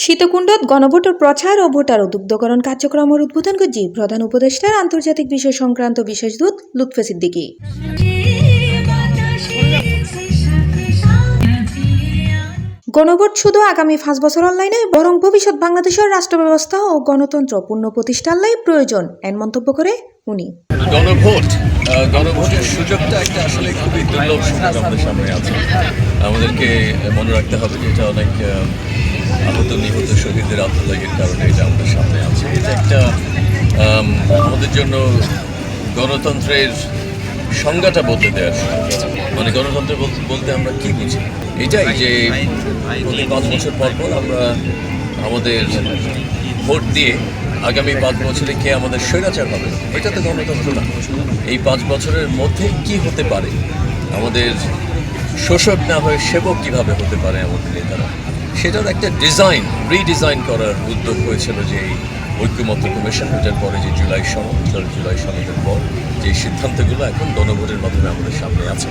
সীতাকুণ্ডত গণভোটের প্রচার ও ভোটার উদ্বুদ্ধকরণ কার্যক্রমের উদ্বোধন করছি প্রধান উপদেষ্টার আন্তর্জাতিক বিষয় সংক্রান্ত বিশেষ দূত লুৎফে সিদ্দিকী। গণভোট শুধু আগামী 5 বছর লাই নয়, বরং ভবিষ্যৎ বাংলাদেশের রাষ্ট্র ব্যবস্থা ও গণতন্ত্র পূর্ণ প্রতিষ্ঠার লাই প্রয়োজন এন মন্তব্য করে উনি। গণভোটের সুযোগটা একটা আসলে খুবই দুর্লভ সুযোগ আমাদের সামনে আছে। আমাদেরকে মনে রাখতে হবে যে এটা অনেক আহত নিহত শহীদদের আত্মত্যাগের কারণে এটা আমাদের সামনে আছে। এটা একটা আমাদের জন্য গণতন্ত্রের সংজ্ঞাটা বদলে দেওয়ার মানে গণতন্ত্র বলতে আমরা কি বুঝি, এটাই যে প্রতি 5 বছর পর পর আমরা আমাদের ভোট দিয়ে আগামী 5 বছরে কে আমাদের স্বৈরাচার হবে, এটা তো গণতন্ত্র না। এই 5 বছরের মধ্যে কি হতে পারে, আমাদের শোষক না হয়ে সেবক কিভাবে হতে পারে আমাদের নেতারা, সেটার একটা রিডিজাইন করার উদ্যোগ হয়েছিল যে এই ঐক্যমত্য কমিশন, এটার পরে যে জুলাই সনদের পর যে সিদ্ধান্তগুলো এখন গণভোটের মাধ্যমে আমাদের সামনে আছে।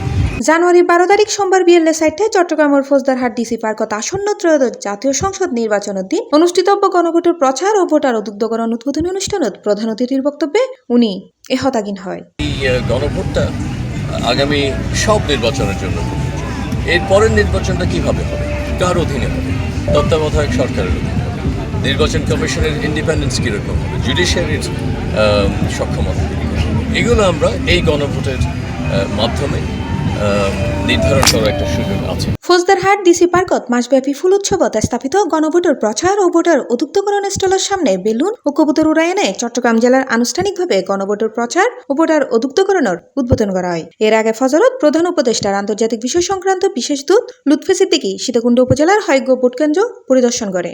জানুয়ারি 12 তারিখ সোমবার বিকেল 4টায় চট্টগ্রামের ফৌজদারহাট ডিসি পার্কত আসন্ন ত্রয়োদশ জাতীয় সংসদ নির্বাচনের দিন অনুষ্ঠিতব্য গণভোটের প্রচার ও ভোটার উদ্বুদ্ধকরণ উদ্বোধনী অনুষ্ঠানত প্রধান অতিথির বক্তব্যে উনি এহতাগিন হয়। এই গণভোটটা আগামী সব নির্বাচনের জন্য, এর পরের নির্বাচনটা কিভাবে হবে, কার অধীনে হবে, তত্ত্বাবধায়ক সরকারের অধীনে হবে, নির্বাচন কমিশনের ইন্ডিপেন্ডেন্স কীরকম হবে, জুডিশিয়ারির সক্ষমতা, এগুলো আমরা এই গণভোটের মাধ্যমে নির্ধারণ করার একটা সুযোগ আছে। ফৌজদারহাট ডিসি পার্কত মাসব্যাপী ফুল উৎসবত স্থাপিত গণভোটের প্রচার ও ভোটার উদ্বুদ্ধকরণ স্টলের সামনে বেলুন ও কবুতর উড়ায়নে চট্টগ্রাম জেলার আনুষ্ঠানিকভাবে গণভোটের প্রচার ও ভোটার উদ্বুদ্ধকরণের উদ্বোধন করা হয়। এর আগে ফজরত প্রধান উপদেষ্টার আন্তর্জাতিক বিষয় সংক্রান্ত বিশেষ দূত লুৎফে সিদ্দিকী সীতাকুণ্ড উপজেলার হয়গ্য ভোটকেন্দ্র পরিদর্শন করে।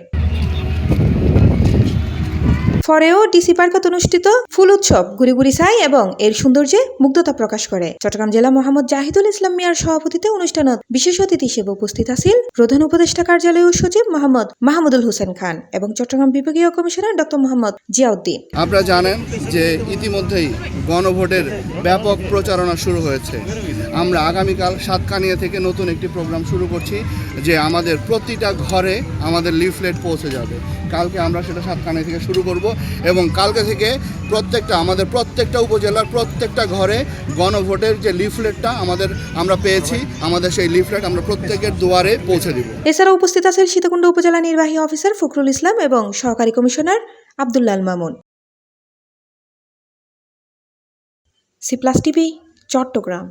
পরেও ডিসি পার্কত অনুষ্ঠিত ফুল উৎসব ঘুরি চাই এবং এর সৌন্দর্যে মুগ্ধতা প্রকাশ করে। চট্টগ্রাম জেলা মোহাম্মদ জাহিদুল ইসলাম মিয়ার সভাপতিত্বে অনুষ্ঠানত বিশেষ অতিথি হিসেবে উপস্থিত আছেন প্রধান উপদেষ্টা কার্যালয় ও সচিব মোহাম্মদ মাহমুদুল হোসেন খান এবং চট্টগ্রাম বিভাগীয় কমিশনার ডক্টর মোহাম্মদ জিয়াউদ্দিন। আপনারা জানেন যে ইতিমধ্যেই গণভোটের ব্যাপক প্রচারণা শুরু হয়েছে। আমরা আগামীকাল সাতকানিয়া থেকে নতুন একটি প্রোগ্রাম শুরু করছি যে আমাদের প্রতিটা ঘরে আমাদের লিফলেট পৌঁছে যাবে। কালকে আমরা সেটা সাতকানিয়া থেকে শুরু করব এবং কালকে থেকে আমাদের প্রত্যেকটা উপজেলার প্রত্যেকটা ঘরে গণভোটের যে লিফলেটটা আমরা পেয়েছি, আমাদের সেই লিফলেট আমরা প্রত্যেকের দুয়ারে পৌঁছে দেব। এছাড়া উপস্থিত আছেন সীতাকুণ্ড উপজেলা নির্বাহী অফিসার ফখরুল ইসলাম এবং সহকারী কমিশনার আব্দুল্লাহ মামুন। সি+ টিভি, চট্টগ্রাম।